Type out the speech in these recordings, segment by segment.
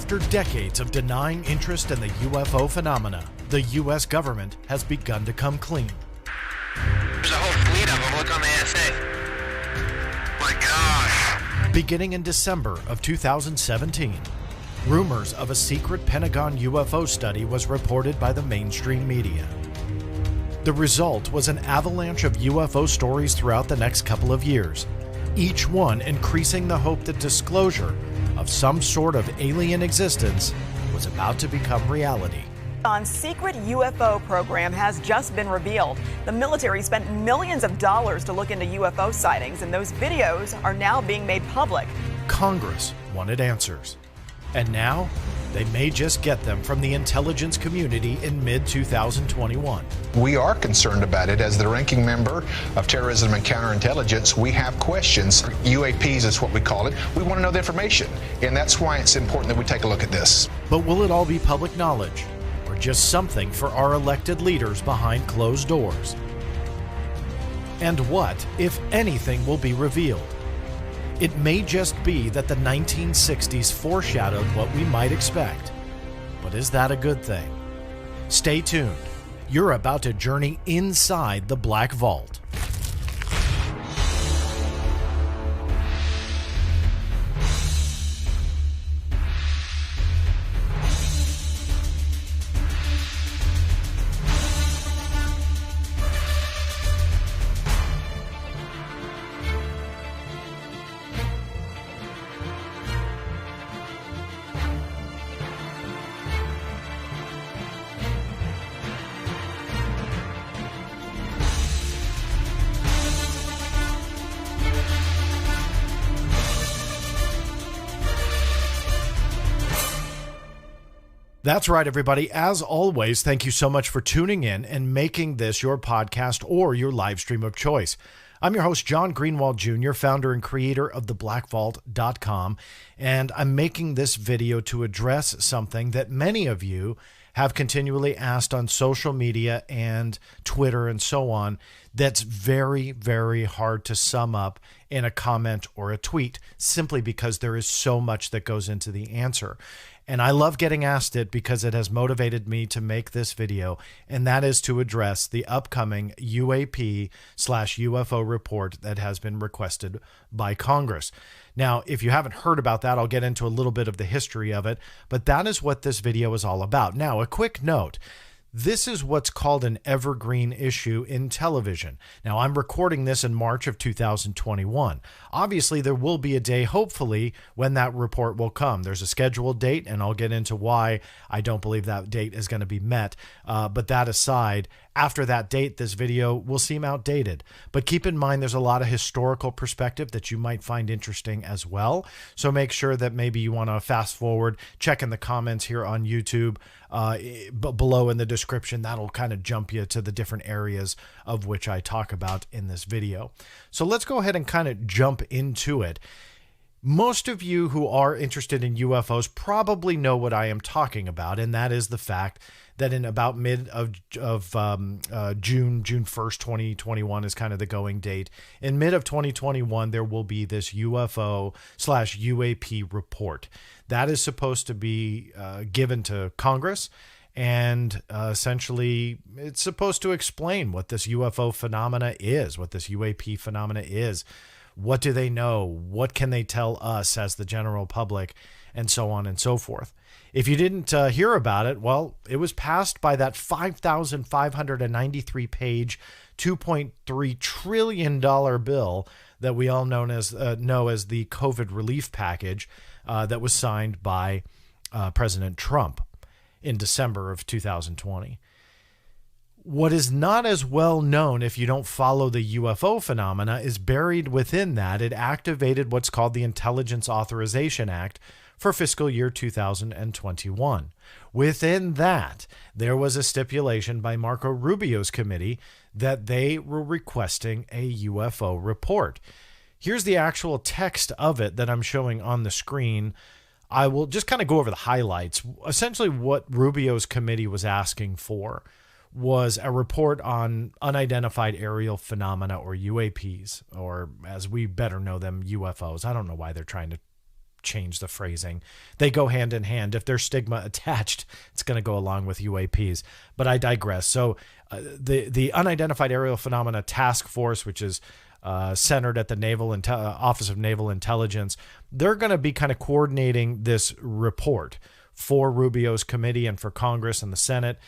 After decades of denying interest in the UFO phenomena, the U.S. government has begun to come clean. There's a whole fleet of them. Look on the ASA. My gosh. Beginning in December of 2017, rumors of a secret Pentagon UFO study was reported by the mainstream media. The result was an avalanche of UFO stories throughout the next couple of years, each one increasing the hope that disclosure of some sort of alien existence was about to become reality. A secret UFO program has just been revealed. The military spent millions of dollars to look into UFO sightings, and those videos are now being made public. Congress wanted answers, and now they may just get them from the intelligence community in mid-2021. We are concerned about it. As the ranking member of Terrorism and Counterintelligence, we have questions. UAPs is what we call it. We want to know the information, and that's why it's important that we take a look at this. But will it all be public knowledge, or just something for our elected leaders behind closed doors? And what, if anything, will be revealed? It may just be that the 1960s foreshadowed what we might expect. But is that a good thing? Stay tuned. You're about to journey inside the Black Vault. That's right, everybody. As always, thank you so much for tuning in and making this your podcast or your live stream of choice. I'm your host, John Greenewald Jr., founder and creator of theblackvault.com, and I'm making this video to address something that many of you have continually asked on social media and Twitter and so on that's very, very hard to sum up in a comment or a tweet, simply because there is so much that goes into the answer. And I love getting asked it because it has motivated me to make this video, and that is to address the upcoming UAP/UFO report that has been requested by Congress. Now, if you haven't heard about that, I'll get into a little bit of the history of it, but that is what this video is all about. Now, a quick note. This is what's called an evergreen issue in television. Now, I'm recording this in March of 2021. Obviously, there will be a day, hopefully, when that report will come. There's a scheduled date, and I'll get into why I don't believe that date is going to be met. But that aside, after that date, this video will seem outdated. But keep in mind, there's a lot of historical perspective that you might find interesting as well. So make sure that maybe you want to fast forward, check in the comments here on YouTube, below in the description. That'll kind of jump you to the different areas of which I talk about in this video. So let's go ahead and kind of jump into it. Most of you who are interested in UFOs probably know what I am talking about, and that is the fact that in about mid of June 1st, 2021 is kind of the going date. In mid of 2021, there will be this UFO/UAP report that is supposed to be given to Congress. And essentially, it's supposed to explain what this UFO phenomena is, what this UAP phenomena is. What do they know? What can they tell us as the general public? And so on and so forth. If you didn't hear about it, well, it was passed by that 5,593 page, $2.3 trillion bill that we all know as the COVID relief package that was signed by President Trump in December of 2020. What is not as well known, if you don't follow the UFO phenomena, is buried within that. It activated what's called the Intelligence Authorization Act for fiscal year 2021. Within that, there was a stipulation by Marco Rubio's committee that they were requesting a UFO report. Here's the actual text of it that I'm showing on the screen. I will just kind of go over the highlights. Essentially, what Rubio's committee was asking for was a report on unidentified aerial phenomena, or UAPs, or as we better know them, UFOs. I don't know why they're trying to change the phrasing. They go hand in hand. If there's stigma attached, it's going to go along with UAPs. But I digress. So the Unidentified Aerial Phenomena Task Force, which is centered at the Office of Naval Intelligence, they're going to be kind of coordinating this report for Rubio's committee and for Congress and the Senate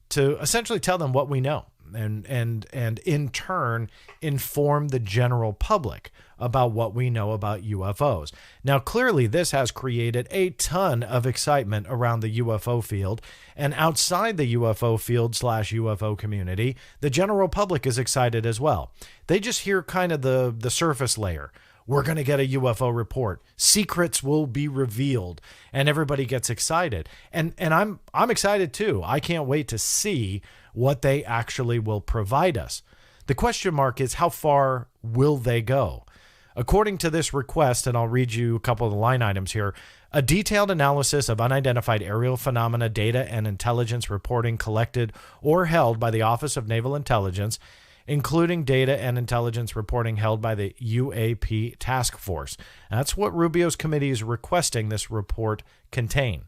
to essentially tell them what we know and in turn inform the general public about what we know about UFOs. Now, clearly, this has created a ton of excitement around the UFO field, and outside the UFO field / UFO community, the general public is excited as well. They just hear kind of the surface layer. We're going to get a UFO report. Secrets will be revealed, and everybody gets excited. And I'm excited too. I can't wait to see what they actually will provide us. The question mark is, how far will they go? According to this request, and I'll read you a couple of the line items here, a detailed analysis of unidentified aerial phenomena data and intelligence reporting collected or held by the Office of Naval Intelligence, including data and intelligence reporting held by the UAP Task Force. That's what Rubio's committee is requesting this report contain.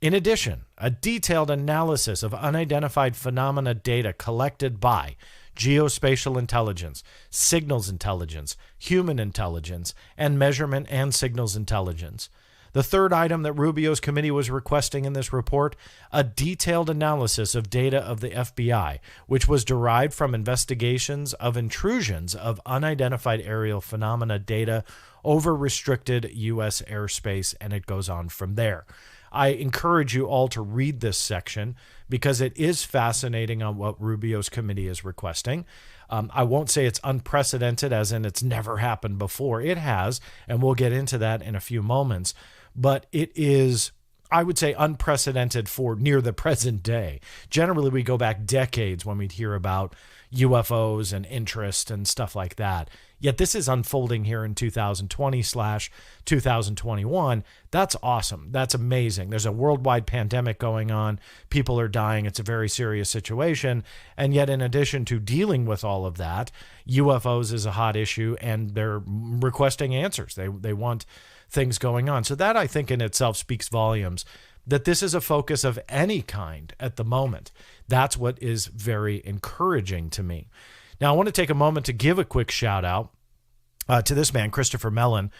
In addition, a detailed analysis of unidentified phenomena data collected by geospatial intelligence, signals intelligence, human intelligence, and measurement and signals intelligence. The third item that Rubio's committee was requesting in this report, a detailed analysis of data of the FBI, which was derived from investigations of intrusions of unidentified aerial phenomena data over restricted U.S. airspace, and it goes on from there. I encourage you all to read this section because it is fascinating on what Rubio's committee is requesting. I won't say it's unprecedented, as in it's never happened before. It has, and we'll get into that in a few moments. But it is, I would say, unprecedented for near the present day. Generally, we go back decades when we'd hear about UFOs and interest and stuff like that. Yet this is unfolding here in 2020/2021. That's awesome. That's amazing. There's a worldwide pandemic going on. People are dying. It's a very serious situation. And yet, in addition to dealing with all of that, UFOs is a hot issue, and they're requesting answers. They want things going on. So that, I think, in itself speaks volumes that this is a focus of any kind at the moment. That's what is very encouraging to me. Now, I want to take a moment to give a quick shout out to this man, Christopher Mellon.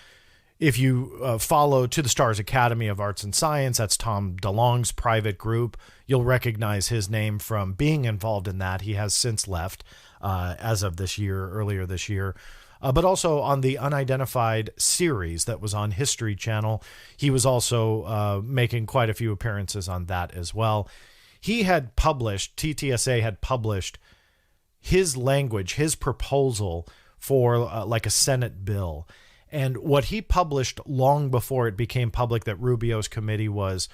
If you follow To the Stars Academy of Arts and Science, that's Tom DeLonge's private group. You'll recognize his name from being involved in that. He has since left as of this year, earlier this year. But also on the Unidentified series that was on History Channel. He was also making quite a few appearances on that as well. He had published, TTSA had published his language, his proposal for like a Senate bill. And what he published long before it became public that Rubio's committee was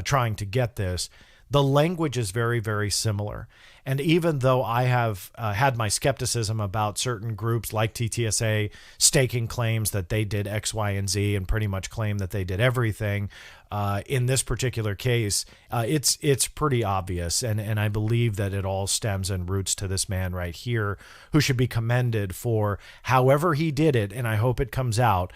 trying to get this, the language is very, very similar. And even though I have had my skepticism about certain groups like TTSA staking claims that they did X, Y, and Z and pretty much claim that they did everything, in this particular case, it's pretty obvious. And I believe that it all stems and roots to this man right here, who should be commended for however he did it. And I hope it comes out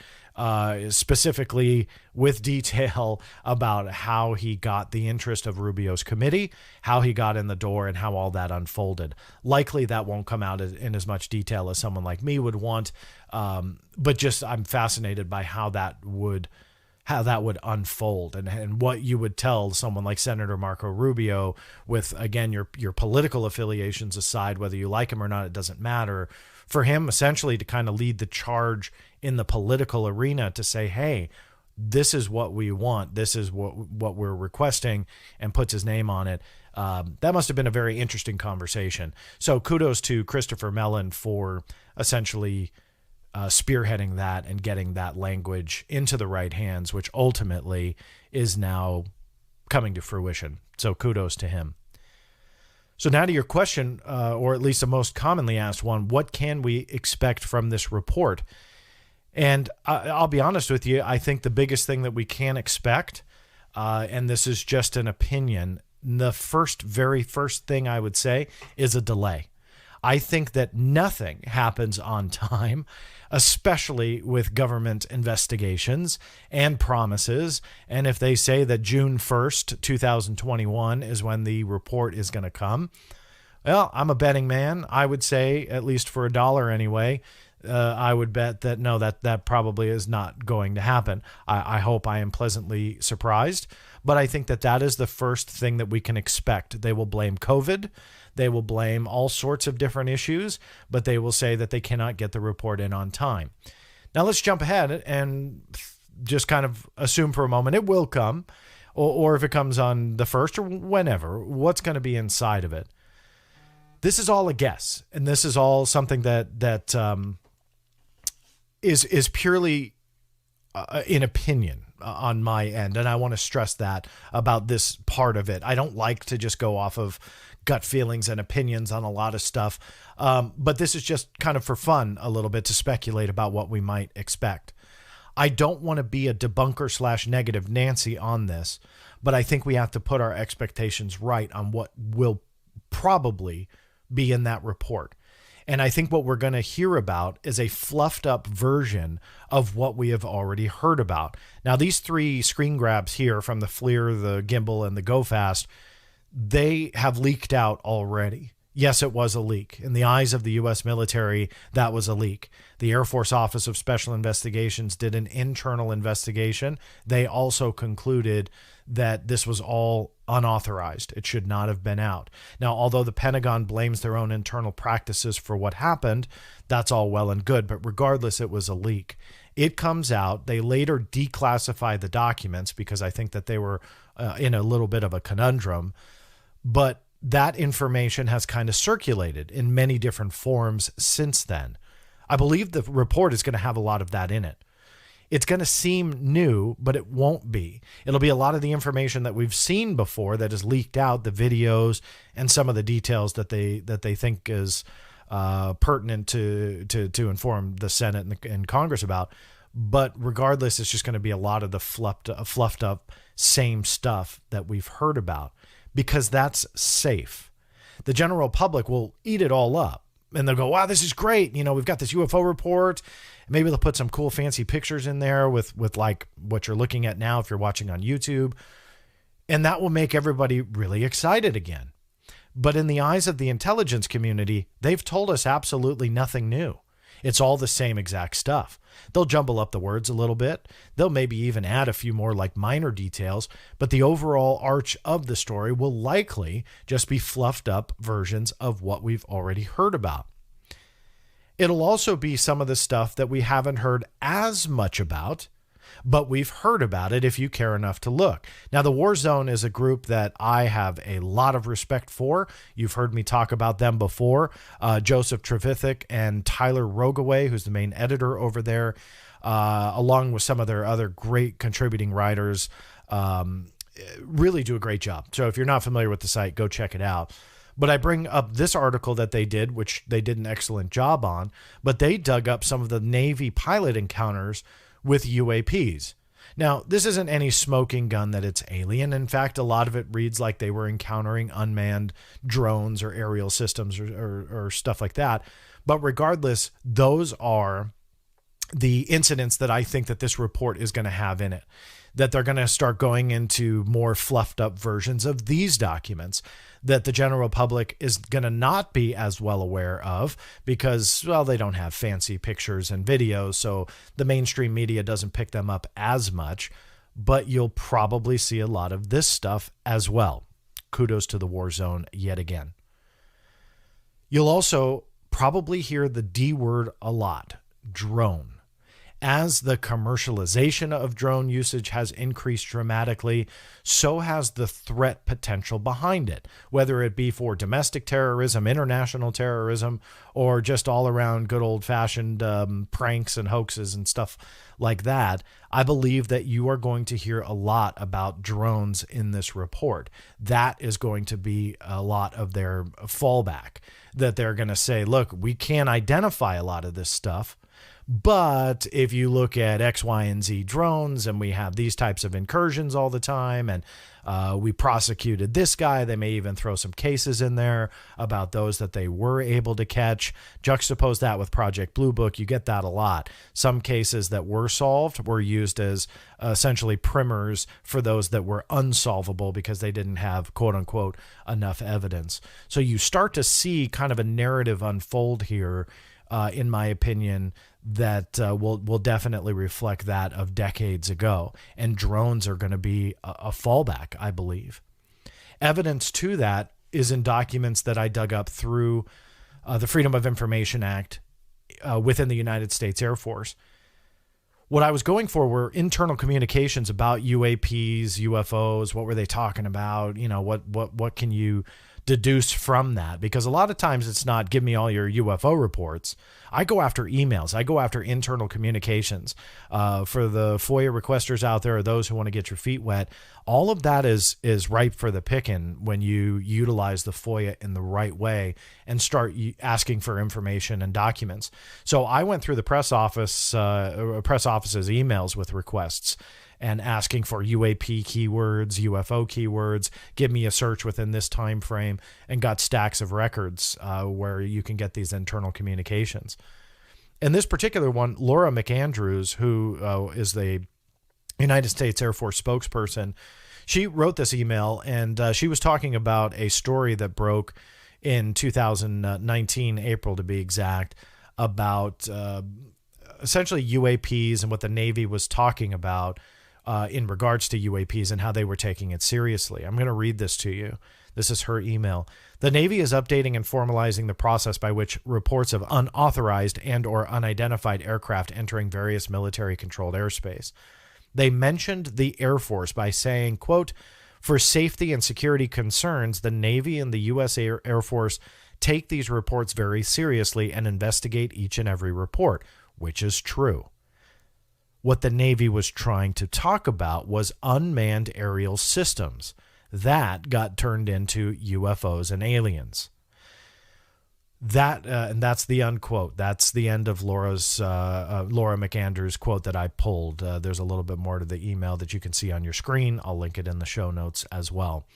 specifically with detail about how he got the interest of Rubio's committee, how he got in the door, and how all that unfolded. Likely that won't come out in as much detail as someone like me would want, but just I'm fascinated by how that would unfold and what you would tell someone like Senator Marco Rubio with, again, your political affiliations aside, whether you like him or not, it doesn't matter. For him essentially to kind of lead the charge in the political arena to say, hey, this is what we want, this is what we're requesting, and puts his name on it. That must have been a very interesting conversation. So kudos to Christopher Mellon for essentially spearheading that and getting that language into the right hands, which ultimately is now coming to fruition. So kudos to him. So now to your question, or at least the most commonly asked one, what can we expect from this report? And I'll be honest with you, I think the biggest thing that we can expect, and this is just an opinion, the very first thing I would say is a delay. I think that nothing happens on time, especially with government investigations and promises. And if they say that June 1st, 2021 is when the report is going to come, well, I'm a betting man. I would say, at least for $1 anyway, I would bet that no, that probably is not going to happen. I hope I am pleasantly surprised, but I think that is the first thing that we can expect. They will blame COVID. They will blame all sorts of different issues, but they will say that they cannot get the report in on time. Now let's jump ahead and just kind of assume for a moment it will come, or if it comes on the 1st or whenever, what's going to be inside of it. This is all a guess, and this is all something that is purely an opinion on my end, and I want to stress that about this part of it. I don't like to just go off of gut feelings and opinions on a lot of stuff, but this is just kind of for fun a little bit to speculate about what we might expect. I don't want to be a debunker / negative Nancy on this, but I think we have to put our expectations right on what will probably be in that report. And I think what we're going to hear about is a fluffed up version of what we have already heard about. Now, these 3 screen grabs here from the FLIR, the gimbal, and the Go Fast, they have leaked out already. Yes, it was a leak. In the eyes of the U.S. military, that was a leak. The Air Force Office of Special Investigations did an internal investigation. They also concluded that this was all unauthorized. It should not have been out. Now, although the Pentagon blames their own internal practices for what happened, that's all well and good. But regardless, it was a leak. It comes out. They later declassify the documents because I think that they were in a little bit of a conundrum. But that information has kind of circulated in many different forms since then. I believe the report is going to have a lot of that in it. It's going to seem new, but it won't be. It'll be a lot of the information that we've seen before that is leaked out, the videos and some of the details that they think is pertinent to inform the Senate and Congress about. But regardless, it's just going to be a lot of the fluffed up same stuff that we've heard about, because that's safe. The general public will eat it all up. And they'll go, wow, this is great. You know, we've got this UFO report. Maybe they'll put some cool fancy pictures in there with like what you're looking at now if you're watching on YouTube. And that will make everybody really excited again. But in the eyes of the intelligence community, they've told us absolutely nothing new. It's all the same exact stuff. They'll jumble up the words a little bit. They'll maybe even add a few more like minor details, but the overall arch of the story will likely just be fluffed up versions of what we've already heard about. It'll also be some of the stuff that we haven't heard as much about, but we've heard about it if you care enough to look. Now, the War Zone is a group that I have a lot of respect for. You've heard me talk about them before. Joseph Trevithick and Tyler Rogaway, who's the main editor over there, along with some of their other great contributing writers, really do a great job. So if you're not familiar with the site, go check it out. But I bring up this article that they did, which they did an excellent job on, but they dug up some of the Navy pilot encounters with UAPs. Now, this isn't any smoking gun that it's alien. In fact, a lot of it reads like they were encountering unmanned drones or aerial systems or stuff like that. But regardless, those are the incidents that I think that this report is going to have in it, that they're going to start going into more fluffed up versions of these documents that the general public is going to not be as well aware of because, well, they don't have fancy pictures and videos, so the mainstream media doesn't pick them up as much, but you'll probably see a lot of this stuff as well. Kudos to the War Zone yet again. You'll also probably hear the D word a lot, drone. As the commercialization of drone usage has increased dramatically, so has the threat potential behind it, whether it be for domestic terrorism, international terrorism, or just all around good old-fashioned pranks and hoaxes and stuff like that. I believe that you are going to hear a lot about drones in this report. That is going to be a lot of their fallback, that they're going to say, look, we can't identify a lot of this stuff, But if you look at X, Y, and Z drones, and we have these types of incursions all the time, and we prosecuted this guy, they may even throw some cases in there about those that they were able to catch. Juxtapose that with Project Blue Book, you get that a lot. Some cases that were solved were used as essentially primers for those that were unsolvable because they didn't have, quote unquote, enough evidence. So you start to see kind of a narrative unfold here, in my opinion, that will definitely reflect that of decades ago. And drones are going to be a fallback, I believe. Evidence to that is in documents that I dug up through the Freedom of Information Act within the United States Air Force. What I was going for were internal communications about UAPs, UFOs. What were they talking about? You know, what can you deduce from that? Because a lot of times it's not give me all your UFO reports. I go after emails. I go after internal communications. For the FOIA requesters out there or those who want to get your feet wet, all of that is ripe for the picking when you utilize the FOIA in the right way and start asking for information and documents. So I went through the press office's emails with requests and asking for UAP keywords, UFO keywords, give me a search within this time frame, and got stacks of records where you can get these internal communications. In this particular one, Laura McAndrews, who is the United States Air Force spokesperson, she wrote this email, and she was talking about a story that broke in 2019, April to be exact, about essentially UAPs and what the Navy was talking about in regards to UAPs and how they were taking it seriously. I'm going to read this to you. This is her email. The Navy is updating and formalizing the process by which reports of unauthorized and or unidentified aircraft entering various military-controlled airspace. They mentioned the Air Force by saying, quote, for safety and security concerns, the Navy and the U.S. Air Force take these reports very seriously and investigate each and every report, which is true. What the Navy was trying to talk about was unmanned aerial systems. That got turned into UFOs and aliens. And that's the unquote. That's the end of Laura McAndrews' quote that I pulled. There's a little bit more to the email that you can see on your screen. I'll link it in the show notes as well.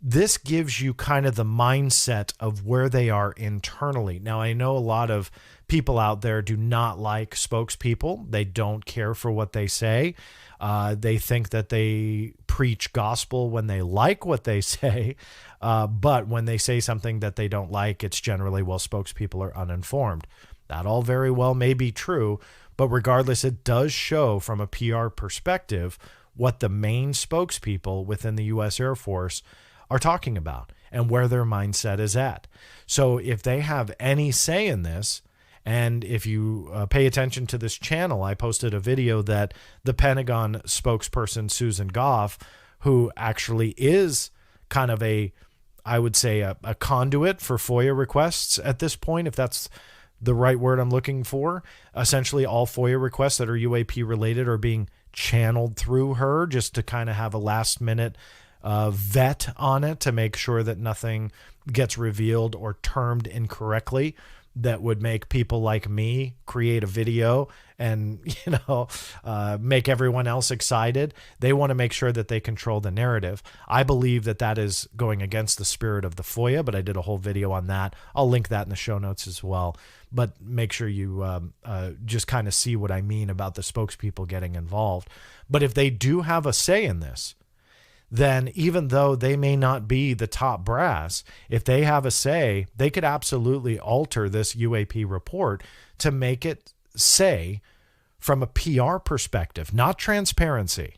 This gives you kind of the mindset of where they are internally. Now, I know a lot of people out there do not like spokespeople. They don't care for what they say. They think that they preach gospel when they like what they say. But when they say something that they don't like, it's generally, well, spokespeople are uninformed. That all very well may be true. But regardless, it does show from a PR perspective what the main spokespeople within the U.S. Air Force are talking about and where their mindset is at. So if they have any say in this, and if you pay attention to this channel, I posted a video that the Pentagon spokesperson, Susan Goff, who actually is kind of I would say a conduit for FOIA requests at this point, if that's the right word I'm looking for. Essentially, all FOIA requests that are UAP related are being channeled through her just to kind of have a last minute vet on it to make sure that nothing gets revealed or termed incorrectly that would make people like me create a video and, make everyone else excited. They want to make sure that they control the narrative. I believe that that is going against the spirit of the FOIA, but I did a whole video on that. I'll link that in the show notes as well. But make sure you just kind of see what I mean about the spokespeople getting involved. But if they do have a say in this, then even though they may not be the top brass, if they have a say, they could absolutely alter this UAP report to make it say, from a PR perspective, not transparency,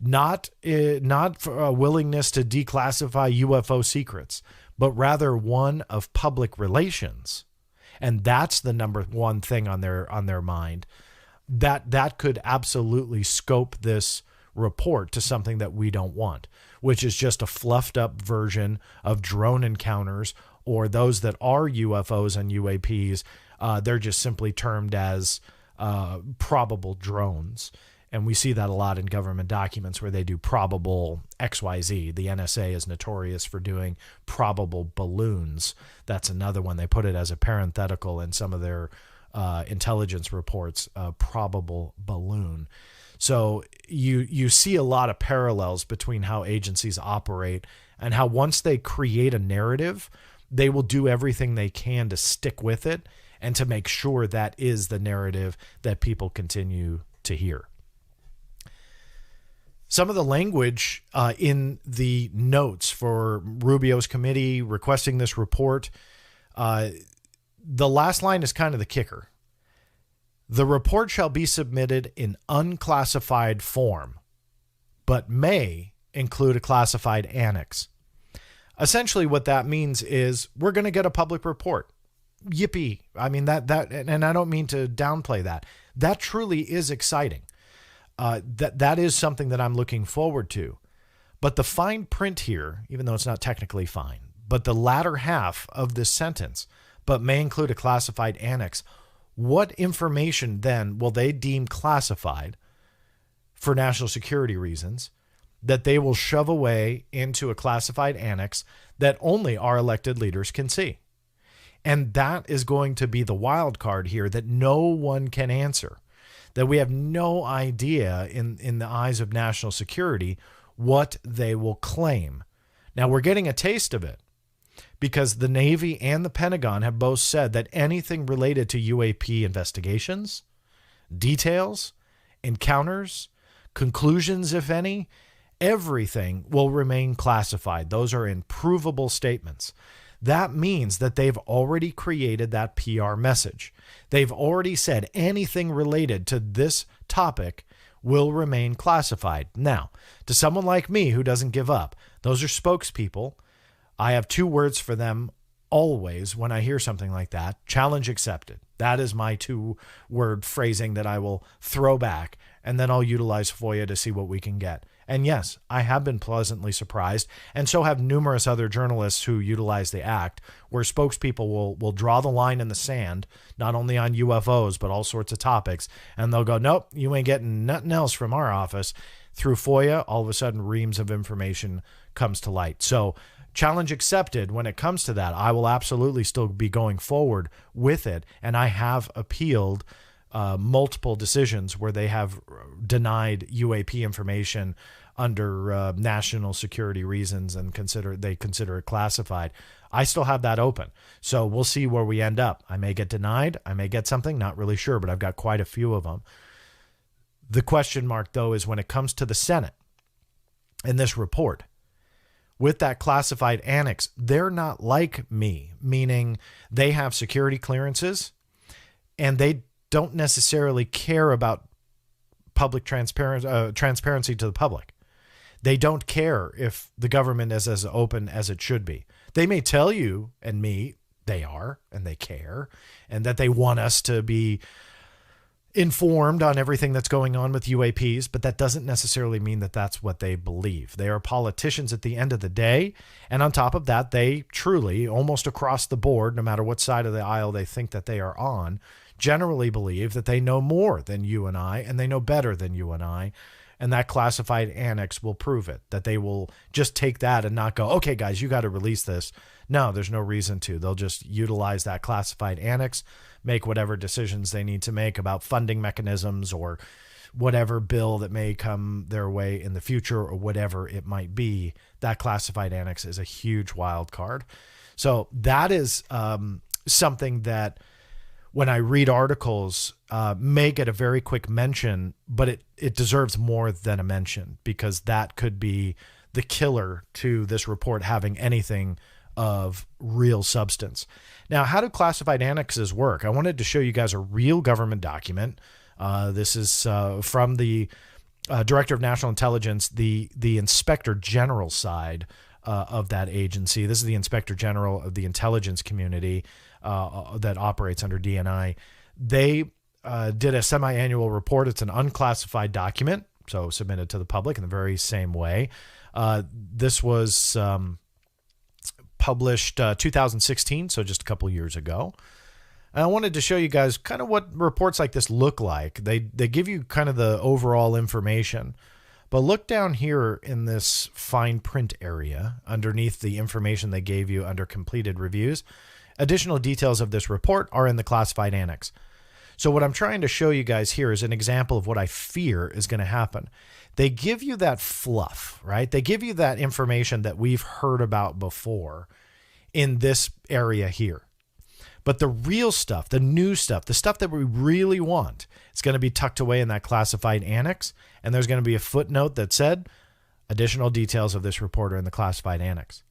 not a willingness to declassify UFO secrets, but rather one of public relations. And that's the number one thing on their mind. That could absolutely scope this report to something that we don't want, which is just a fluffed up version of drone encounters, or those that are UFOs and UAPs. They're just simply termed as probable drones. And we see that a lot in government documents where they do probable XYZ. The NSA is notorious for doing probable balloons. That's another one. They put it as a parenthetical in some of their intelligence reports, a probable balloon. So you see a lot of parallels between how agencies operate and how once they create a narrative, they will do everything they can to stick with it and to make sure that is the narrative that people continue to hear. Some of the language in the notes for Rubio's committee requesting this report, the last line is kind of the kicker. The report shall be submitted in unclassified form, but may include a classified annex. Essentially what that means is we're going to get a public report. Yippee. I mean, and I don't mean to downplay that. That truly is exciting. That is something that I'm looking forward to. But the fine print here, even though it's not technically fine, but the latter half of this sentence, but may include a classified annex. What information then will they deem classified for national security reasons that they will shove away into a classified annex that only our elected leaders can see? And that is going to be the wild card here that no one can answer, that we have no idea in the eyes of national security what they will claim. Now we're getting a taste of it, because the Navy and the Pentagon have both said that anything related to UAP investigations, details, encounters, conclusions, if any, everything will remain classified. Those are improvable statements. That means that they've already created that PR message. They've already said anything related to this topic will remain classified. Now, to someone like me who doesn't give up, those are spokespeople. I have two words for them always when I hear something like that: challenge accepted. That is my 2-word phrasing that I will throw back, and then I'll utilize FOIA to see what we can get. And yes, I have been pleasantly surprised, and so have numerous other journalists who utilize the act, where spokespeople will draw the line in the sand, not only on UFOs, but all sorts of topics, and they'll go, nope, you ain't getting nothing else from our office. Through FOIA, all of a sudden, reams of information comes to light. So challenge accepted. When it comes to that, I will absolutely still be going forward with it. And I have appealed multiple decisions where they have denied UAP information under national security reasons and consider it classified. I still have that open. So we'll see where we end up. I may get denied. I may get something. Not really sure, but I've got quite a few of them. The question mark, though, is when it comes to the Senate in this report. With that classified annex, they're not like me, meaning they have security clearances and they don't necessarily care about public transparency to the public. They don't care if the government is as open as it should be. They may tell you and me they are, and they care, and that they want us to be informed on everything that's going on with UAPs, but that doesn't necessarily mean that that's what they believe. They are politicians at the end of the day, and on top of that, they truly, almost across the board, no matter what side of the aisle they think that they are on, generally believe that they know more than you and I, and they know better than you and I, and that classified annex will prove it, that they will just take that and not go, okay, guys, you got to release this. No, there's no reason to. They'll just utilize that classified annex, make whatever decisions they need to make about funding mechanisms or whatever bill that may come their way in the future or whatever it might be. That classified annex is a huge wild card. So that is something that when I read articles may get a very quick mention, but it deserves more than a mention, because that could be the killer to this report having anything of real substance. Now, how do classified annexes work? I wanted to show you guys a real government document. This is from the Director of National Intelligence, the Inspector General side of that agency. This is the Inspector General of the intelligence community that operates under DNI. They did a semi-annual report. It's an unclassified document, so submitted to the public in the very same way. This was published 2016, so just a couple years ago. And I wanted to show you guys kind of what reports like this look like. They give you kind of the overall information, but look down here in this fine print area underneath the information they gave you under completed reviews. Additional details of this report are in the classified annex. So what I'm trying to show you guys here is an example of what I fear is going to happen. They give you that fluff, right? They give you that information that we've heard about before in this area here. But the real stuff, the new stuff, the stuff that we really want, it's going to be tucked away in that classified annex. And there's going to be a footnote that said, additional details of this report are in the classified annex.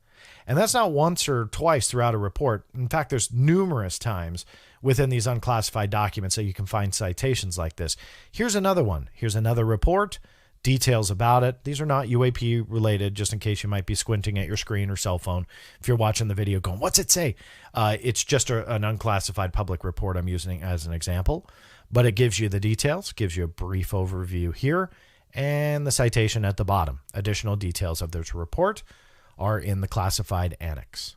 And that's not once or twice throughout a report. In fact, there's numerous times within these unclassified documents that you can find citations like this. Here's another one. Here's another report, details about it. These are not UAP related, just in case you might be squinting at your screen or cell phone. If you're watching the video going, what's it say? It's just an unclassified public report I'm using as an example, but it gives you the details, gives you a brief overview here, and the citation at the bottom. Additional details of this report are in the classified annex.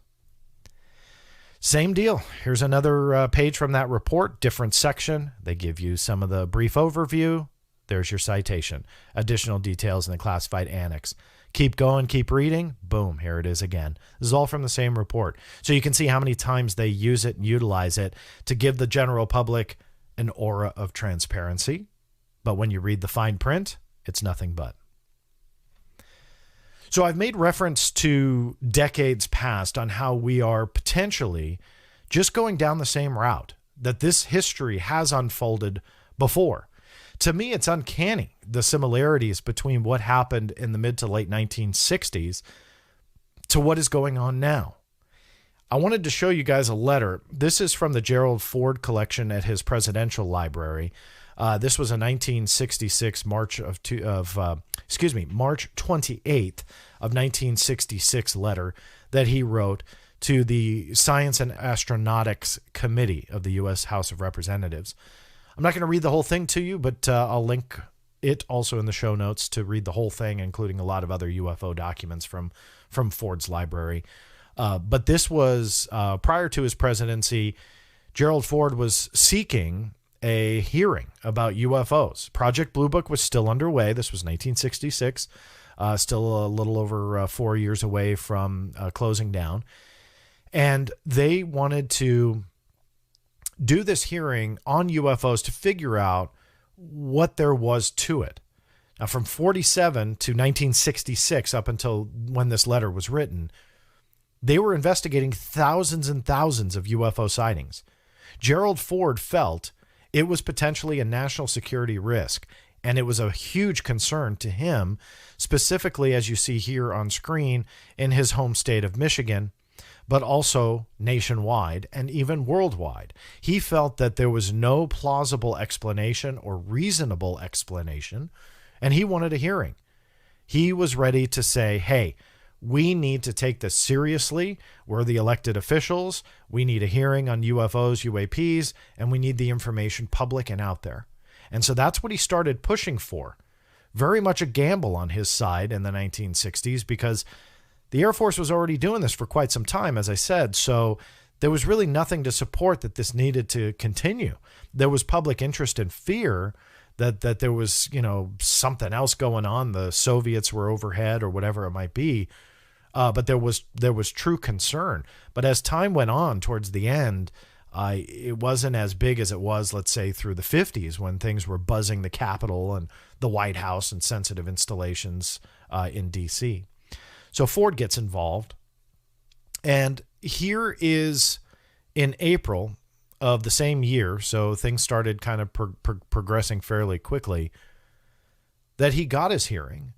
Same deal. Here's another page from that report, different section. They give you some of the brief overview. There's your citation. Additional details in the classified annex. Keep going, keep reading. Boom, here it is again. This is all from the same report. So you can see how many times they use it and utilize it to give the general public an aura of transparency. But when you read the fine print, it's nothing but. So I've made reference to decades past on how we are potentially just going down the same route, that this history has unfolded before. To me, it's uncanny, the similarities between what happened in the mid to late 1960s to what is going on now. I wanted to show you guys a letter. This is from the Gerald Ford collection at his presidential library. This was a 1966 March 28th of 1966 letter that he wrote to the Science and Astronautics Committee of the U.S. House of Representatives. I'm not going to read the whole thing to you, but I'll link it also in the show notes to read the whole thing, including a lot of other UFO documents from Ford's library. But this was prior to his presidency. Gerald Ford was seeking a hearing about UFOs. Project Blue Book was still underway. This was 1966, still a little over 4 years away from closing down. And they wanted to do this hearing on UFOs to figure out what there was to it. Now, from 47 to 1966, up until when this letter was written, they were investigating thousands and thousands of UFO sightings. Gerald Ford felt it was potentially a national security risk, and it was a huge concern to him, specifically, as you see here on screen, in his home state of Michigan, but also nationwide and even worldwide. He felt that there was no plausible explanation or reasonable explanation, and he wanted a hearing. He was ready to say, hey, we need to take this seriously. We're the elected officials. We need a hearing on UFOs, UAPs, and we need the information public and out there. And so that's what he started pushing for. Very much a gamble on his side in the 1960s because the Air Force was already doing this for quite some time, as I said. So there was really nothing to support that this needed to continue. There was public interest and fear that there was, something else going on. The Soviets were overhead or whatever it might be. But there was true concern. But as time went on towards the end, it wasn't as big as it was, let's say, through the 50s when things were buzzing the Capitol and the White House and sensitive installations in D.C. So Ford gets involved. And here is in April of the same year, so things started kind of progressing fairly quickly, that he got his hearing.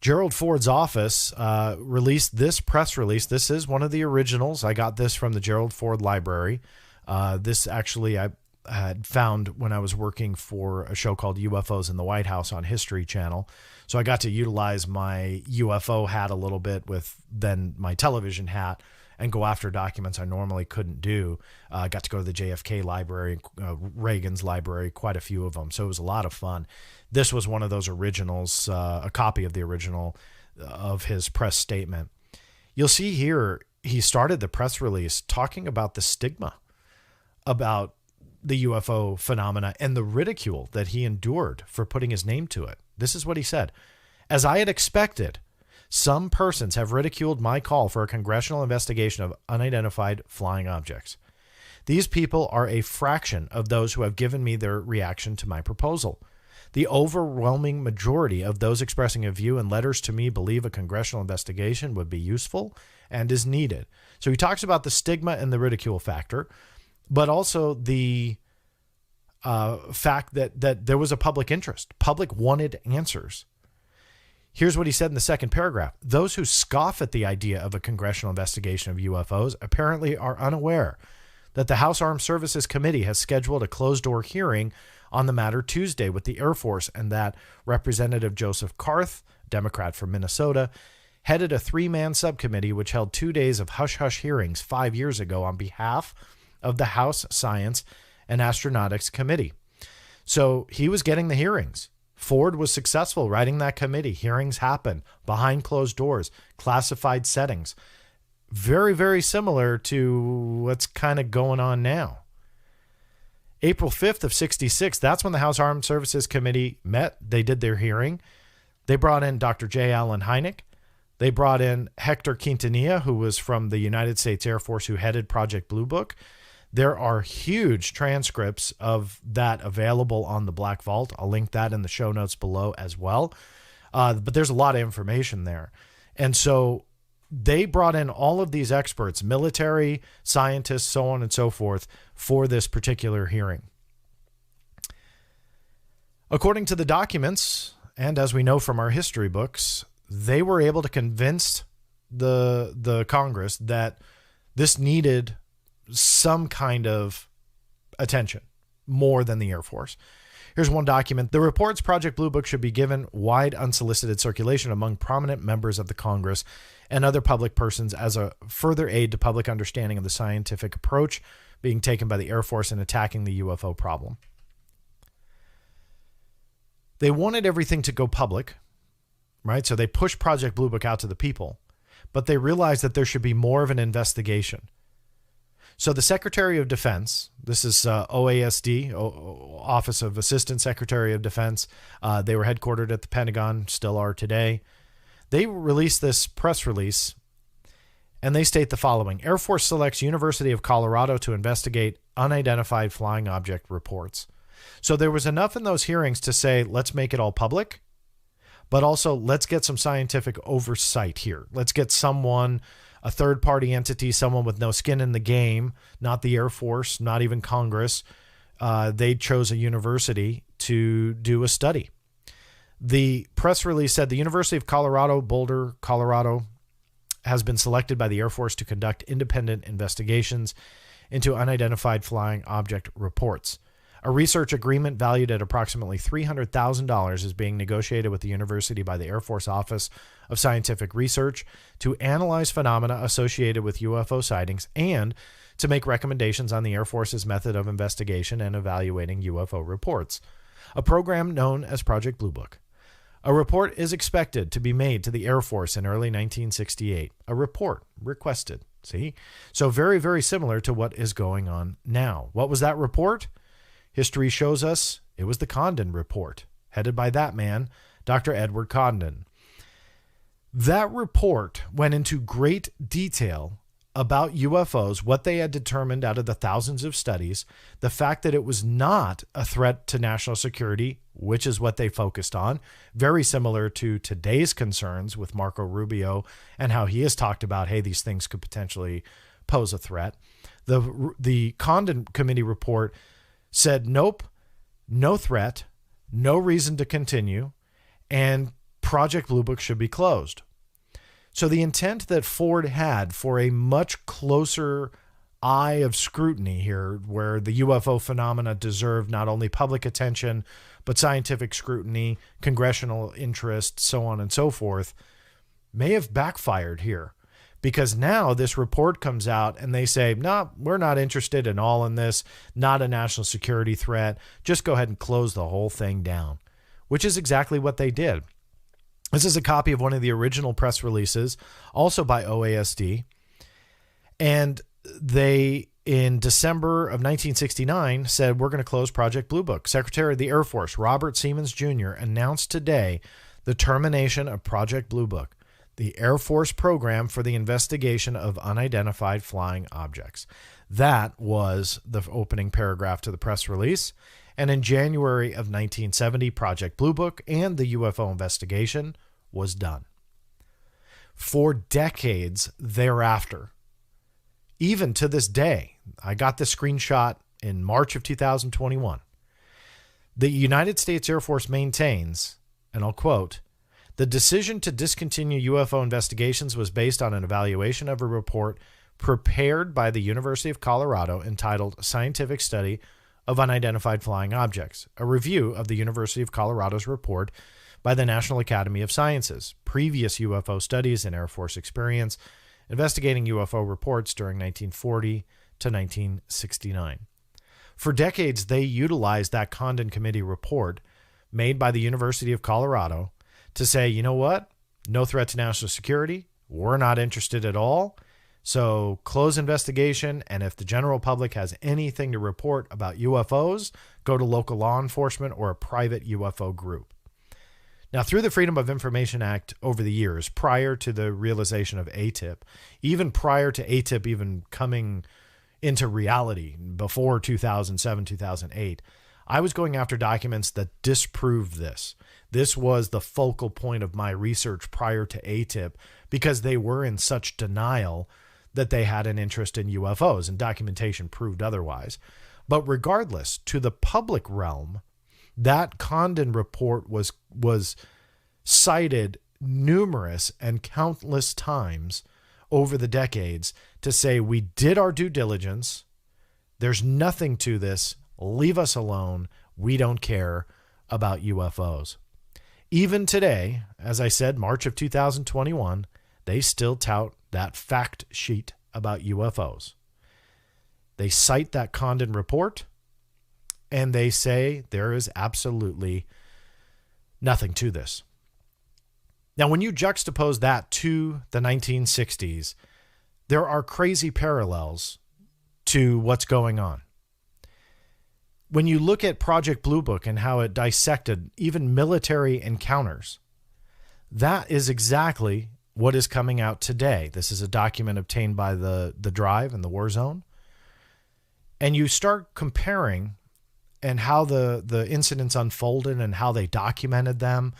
Gerald Ford's office released this press release. This is one of the originals. I got this from the Gerald Ford Library. This actually I had found when I was working for a show called UFOs in the White House on History Channel. So I got to utilize my UFO hat a little bit with then my television hat and go after documents I normally couldn't do. I got to go to the JFK library, Reagan's library, quite a few of them. So it was a lot of fun. This was one of those originals, a copy of the original of his press statement. You'll see here, he started the press release talking about the stigma about the UFO phenomena and the ridicule that he endured for putting his name to it. This is what he said. As I had expected, some persons have ridiculed my call for a congressional investigation of unidentified flying objects. These people are a fraction of those who have given me their reaction to my proposal. The overwhelming majority of those expressing a view in letters to me believe a congressional investigation would be useful and is needed. So he talks about the stigma and the ridicule factor, but also the fact that there was a public interest. Public wanted answers. Here's what he said in the second paragraph. Those who scoff at the idea of a congressional investigation of UFOs apparently are unaware that the House Armed Services Committee has scheduled a closed-door hearing on the matter Tuesday with the Air Force, and that Representative Joseph Karth, Democrat from Minnesota, headed a 3-man subcommittee which held 2 days of hush-hush hearings 5 years ago on behalf of the House Science and Astronautics Committee. So he was getting the hearings. Ford was successful writing that committee. Hearings happen behind closed doors, classified settings. Very, very similar to what's kind of going on now. April 5th of 66, that's when the House Armed Services Committee met. They did their hearing. They brought in Dr. J. Allen Hynek. They brought in Hector Quintanilla, who was from the United States Air Force, who headed Project Blue Book. There are huge transcripts of that available on the Black Vault. I'll link that in the show notes below as well. But there's a lot of information there. And so they brought in all of these experts, military, scientists, so on and so forth, for this particular hearing. According to the documents, and as we know from our history books, they were able to convince the Congress that this needed some kind of attention more than the Air Force. Here's one document. The report's Project Blue Book should be given wide unsolicited circulation among prominent members of the Congress and other public persons as a further aid to public understanding of the scientific approach being taken by the Air Force in attacking the UFO problem. They wanted everything to go public, right? So they pushed Project Blue Book out to the people, but they realized that there should be more of an investigation. So the Secretary of Defense, this is OASD, Office of Assistant Secretary of Defense. They were headquartered at the Pentagon, still are today. They released this press release, and they state the following. Air Force selects University of Colorado to investigate unidentified flying object reports. So there was enough in those hearings to say, let's make it all public, but also let's get some scientific oversight here. Let's get someone, a third-party entity, someone with no skin in the game, not the Air Force, not even Congress. They chose a university to do a study. The press release said the University of Colorado, Boulder, Colorado, has been selected by the Air Force to conduct independent investigations into unidentified flying object reports. A research agreement valued at approximately $300,000 is being negotiated with the university by the Air Force Office of Scientific Research to analyze phenomena associated with UFO sightings and to make recommendations on the Air Force's method of investigation and evaluating UFO reports, a program known as Project Blue Book. A report is expected to be made to the Air Force in early 1968. A report requested. See? So very, very similar to what is going on now. What was that report? History shows us it was the Condon Report, headed by that man, Dr. Edward Condon. That report went into great detail about UFOs, what they had determined out of the thousands of studies, the fact that it was not a threat to national security, which is what they focused on, very similar to today's concerns with Marco Rubio and how he has talked about, hey, these things could potentially pose a threat. The Condon Committee report said, nope, no threat, no reason to continue, and Project Blue Book should be closed. So the intent that Ford had for a much closer eye of scrutiny here, where the UFO phenomena deserved not only public attention, but scientific scrutiny, congressional interest, so on and so forth, may have backfired here. Because now this report comes out and they say, no, we're not interested at all in this, not a national security threat. Just go ahead and close the whole thing down, which is exactly what they did. This is a copy of one of the original press releases, also by OASD. And they, in December of 1969, said, we're going to close Project Blue Book. Secretary of the Air Force, Robert Siemens Jr., announced today the termination of Project Blue Book. the Air Force program for the investigation of unidentified flying objects. That was the opening paragraph to the press release. And in January of 1970, Project Blue Book and the UFO investigation was done. For decades thereafter, even to this day, I got this screenshot in March of 2021. The United States Air Force maintains, and I'll quote, "The decision to discontinue UFO investigations was based on an evaluation of a report prepared by the University of Colorado entitled Scientific Study of Unidentified Flying Objects, a review of the University of Colorado's report by the National Academy of Sciences, previous UFO studies and Air Force experience, investigating UFO reports during 1940 to 1969. For decades, they utilized that Condon Committee report made by the University of Colorado to say, you know what? No threat to national security. We're not interested at all. So close investigation. And if the general public has anything to report about UFOs, go to local law enforcement or a private UFO group. Now, through the Freedom of Information Act over the years, prior to the realization of ATIP, even prior to ATIP even coming into reality before 2007, 2008, I was going after documents that disproved this. This was the focal point of my research prior to ATIP because they were in such denial that they had an interest in UFOs, and documentation proved otherwise. But regardless, to the public realm, that Condon report was cited numerous and countless times over the decades to say we did our due diligence. There's nothing to this. Leave us alone. We don't care about UFOs. Even today, as I said, March of 2021, they still tout that fact sheet about UFOs. They cite that Condon report, and they say there is absolutely nothing to this. Now, when you juxtapose that to the 1960s, there are crazy parallels to what's going on. When you look at Project Blue Book and how it dissected even military encounters, that is exactly what is coming out today. This is a document obtained by the Drive and the War Zone. And you start comparing and how the incidents unfolded and how they documented them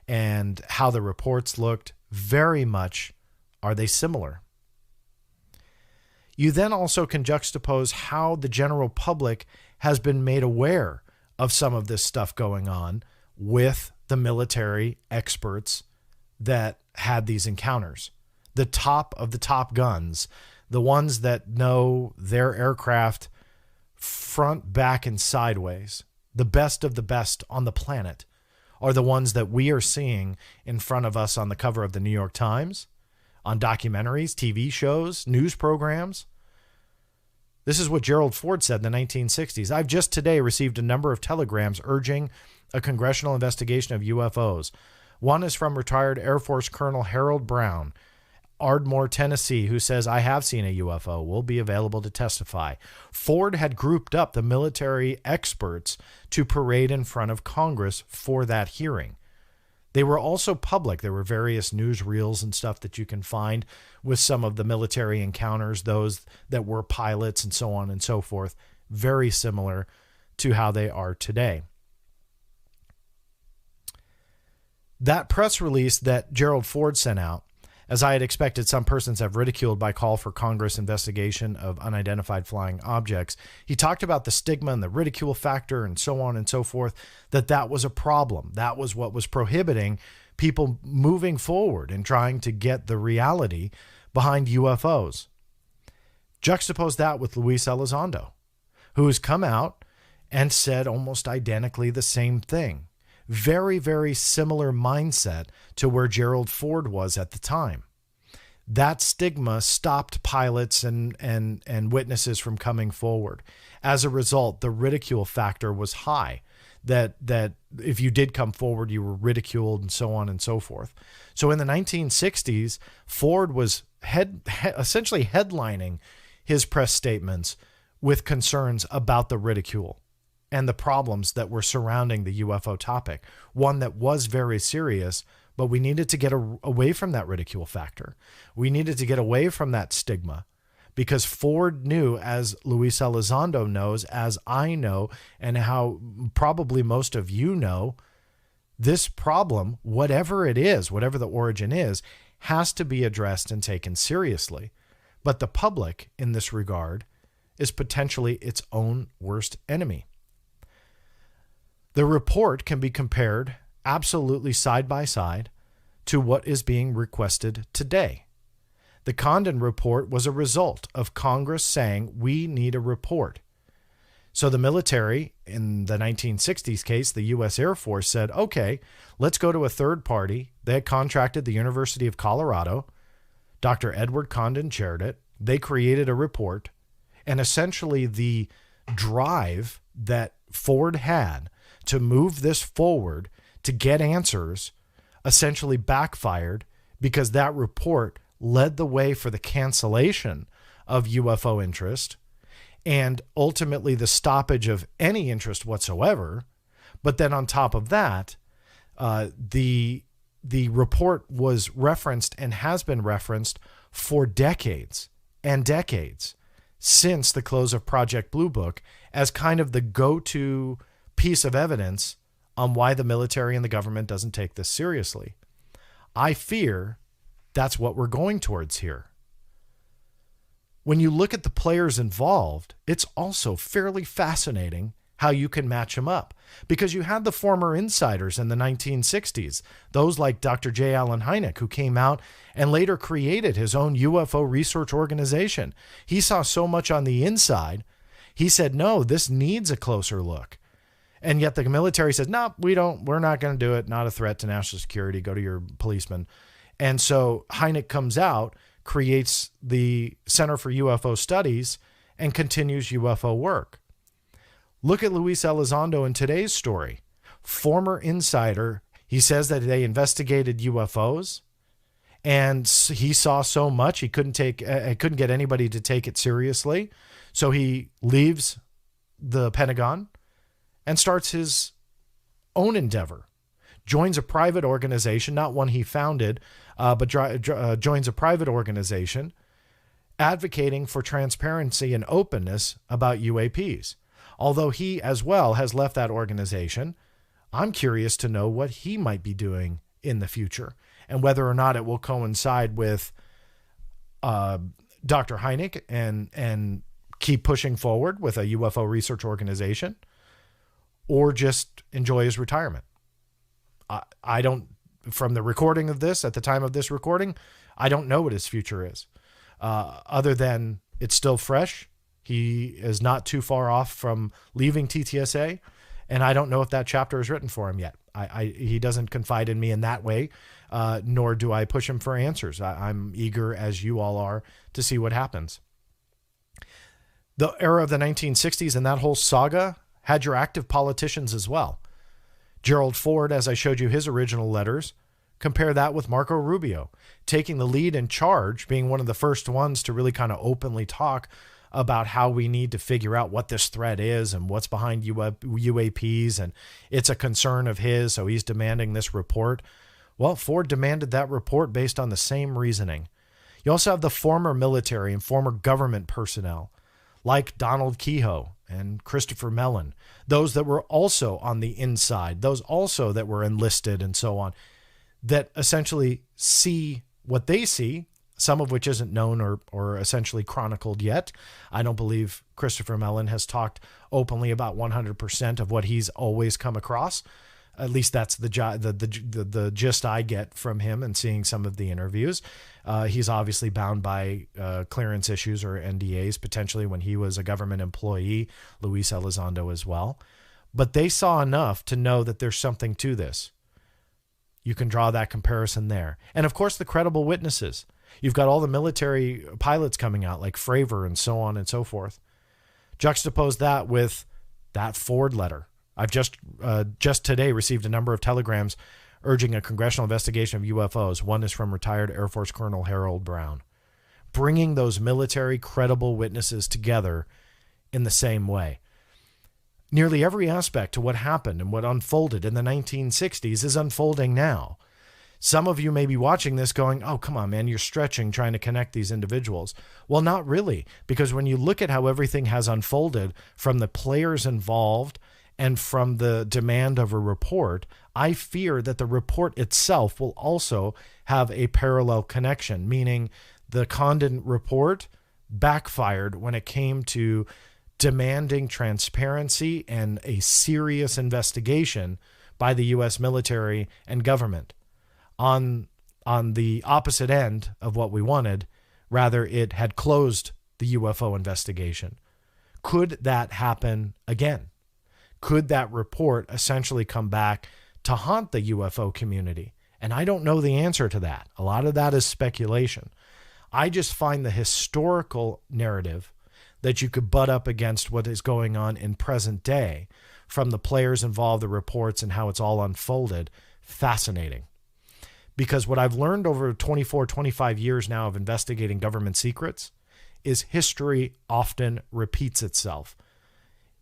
and how the reports looked, very much are they similar. You then also can juxtapose how the general public has been made aware of some of this stuff going on with the military experts that had these encounters. The top of the top guns, the ones that know their aircraft front, back, and sideways, the best of the best on the planet, are the ones that we are seeing in front of us on the cover of the New York Times, on documentaries, TV shows, news programs. This is what Gerald Ford said in the 1960s. I've just today received a number of telegrams urging a congressional investigation of UFOs. One is from retired Air Force Colonel Harold Brown, Ardmore, Tennessee, who says, I have seen a UFO, will be available to testify. Ford had grouped up the military experts to parade in front of Congress for that hearing. They were also public. There were various newsreels and stuff that you can find with some of the military encounters, those that were pilots and so on and so forth, very similar to how they are today. That press release that Gerald Ford sent out, as I had expected, some persons have ridiculed by call for Congress investigation of unidentified flying objects. He talked about the stigma and the ridicule factor and so on and so forth, that was a problem. That was what was prohibiting people moving forward and trying to get the reality behind UFOs. Juxtapose that with Luis Elizondo, who has come out and said almost identically the same thing. Very, very similar mindset to where Gerald Ford was at the time. That stigma stopped pilots and witnesses from coming forward. As a result, the ridicule factor was high, that if you did come forward, you were ridiculed and so on and so forth. So in the 1960s, Ford was essentially headlining his press statements with concerns about the ridicule and the problems that were surrounding the UFO topic, one that was very serious, but we needed to get away from that ridicule factor. We needed to get away from that stigma, because Ford knew, as Luis Elizondo knows, as I know, and how probably most of you know, this problem, whatever it is, whatever the origin is, has to be addressed and taken seriously. But the public, in this regard, is potentially its own worst enemy. The report can be compared absolutely side by side to what is being requested today. The Condon report was a result of Congress saying we need a report. So the military, in the 1960s case, the U.S. Air Force said, okay, let's go to a third party. They had contracted the University of Colorado. Dr. Edward Condon chaired it. They created a report. And essentially the drive that Ford had to move this forward, to get answers, essentially backfired, because that report led the way for the cancellation of UFO interest and ultimately the stoppage of any interest whatsoever. But then on top of that, the report was referenced and has been referenced for decades and decades since the close of Project Blue Book as kind of the go-to piece of evidence on why the military and the government doesn't take this seriously. I fear that's what we're going towards here. When you look at the players involved, it's also fairly fascinating how you can match them up, because you had the former insiders in the 1960s, those like Dr. J. Allen Hynek, who came out and later created his own UFO research organization. He saw so much on the inside, he said, no, this needs a closer look. And yet the military says, no, we're not going to do it. Not a threat to national security. Go to your policeman. And so Hynek comes out, creates the Center for UFO Studies, and continues UFO work. Look at Luis Elizondo in today's story. Former insider, he says that they investigated UFOs, and he saw so much he couldn't get anybody to take it seriously. So he leaves the Pentagon and starts his own endeavor. Joins a private organization, not one he founded, but joins a private organization advocating for transparency and openness about UAPs. Although he as well has left that organization, I'm curious to know what he might be doing in the future and whether or not it will coincide with Dr. Hynek and keep pushing forward with a UFO research organization, or just enjoy his retirement. I don't, from the recording of this, at the time of this recording, I don't know what his future is. Other than it's still fresh. He is not too far off from leaving TTSA, and I don't know if that chapter is written for him yet. He doesn't confide in me in that way, nor do I push him for answers. I'm eager, as you all are, to see what happens. The era of the 1960s and that whole saga had your active politicians as well. Gerald Ford, as I showed you his original letters, compare that with Marco Rubio, taking the lead in charge, being one of the first ones to really kind of openly talk about how we need to figure out what this threat is and what's behind UAPs, and it's a concern of his, so he's demanding this report. Well, Ford demanded that report based on the same reasoning. You also have the former military and former government personnel, like Donald Kehoe and Christopher Mellon, those that were also on the inside, those also that were enlisted and so on, that essentially see what they see, some of which isn't known or essentially chronicled yet. I don't believe Christopher Mellon has talked openly about 100% of what he's always come across. At least that's the gist I get from him and seeing some of the interviews. He's obviously bound by clearance issues or NDAs, potentially when he was a government employee, Luis Elizondo as well. But they saw enough to know that there's something to this. You can draw that comparison there. And of course, the credible witnesses. You've got all the military pilots coming out like Fravor and so on and so forth. Juxtapose that with that Ford letter. I've just today received a number of telegrams urging a congressional investigation of UFOs. One is from retired Air Force Colonel Harold Brown. Bringing those military credible witnesses together in the same way. Nearly every aspect to what happened and what unfolded in the 1960s is unfolding now. Some of you may be watching this going, oh, come on, man, you're stretching trying to connect these individuals. Well, not really, because when you look at how everything has unfolded from the players involved and from the demand of a report, I fear that the report itself will also have a parallel connection, meaning the Condon report backfired when it came to demanding transparency and a serious investigation by the U.S. military and government. On the opposite end of what we wanted, rather it had closed the UFO investigation. Could that happen again? Could that report essentially come back to haunt the UFO community? And I don't know the answer to that. A lot of that is speculation. I just find the historical narrative that you could butt up against what is going on in present day from the players involved, the reports, and how it's all unfolded fascinating. Because what I've learned over 24, 25 years now of investigating government secrets is history often repeats itself.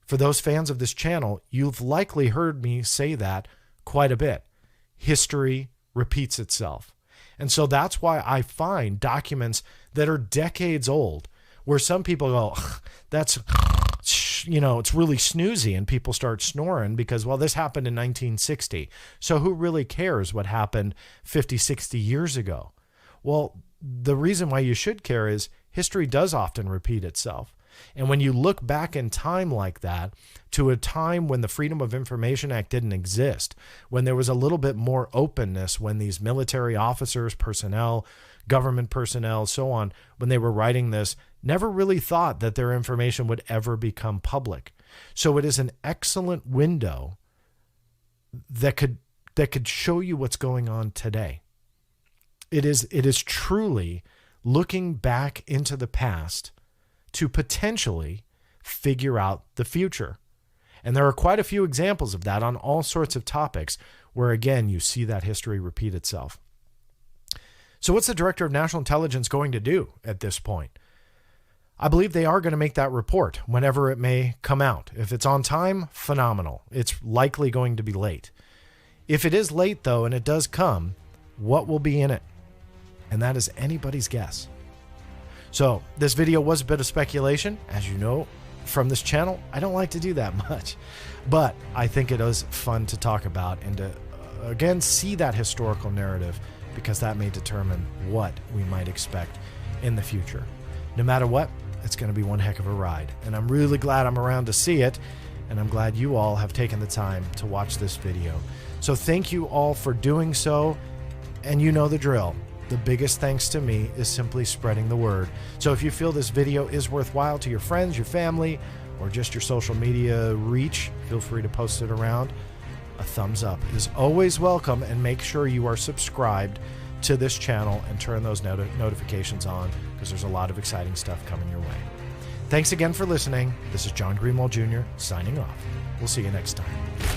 For those fans of this channel, you've likely heard me say that quite a bit. History repeats itself. And so that's why I find documents that are decades old, where some people go, that's, it's really snoozy, and people start snoring because, well, this happened in 1960. So who really cares what happened 50, 60 years ago? Well, the reason why you should care is history does often repeat itself. And when you look back in time like that, to a time when the Freedom of Information Act didn't exist, when there was a little bit more openness, when these military officers, personnel, government personnel, so on, when they were writing this, never really thought that their information would ever become public. So it is an excellent window that could show you what's going on today. It is truly looking back into the past to potentially figure out the future. And there are quite a few examples of that on all sorts of topics where, again, you see that history repeat itself. So what's the Director of National Intelligence going to do at this point? I believe they are going to make that report whenever it may come out. If it's on time, phenomenal. It's likely going to be late. If it is late, though, and it does come, what will be in it? And that is anybody's guess. So this video was a bit of speculation. As you know from this channel, I don't like to do that much. But I think it is fun to talk about and to, again, see that historical narrative, because that may determine what we might expect in the future. No matter what, it's going to be one heck of a ride. And I'm really glad I'm around to see it. And I'm glad you all have taken the time to watch this video. So thank you all for doing so. And you know the drill. The biggest thanks to me is simply spreading the word. So if you feel this video is worthwhile to your friends, your family, or just your social media reach, feel free to post it around. A thumbs up is always welcome, and make sure you are subscribed to this channel and turn those notifications on, because there's a lot of exciting stuff coming your way. Thanks again for listening. This is John Greenewald Jr. signing off. We'll see you next time.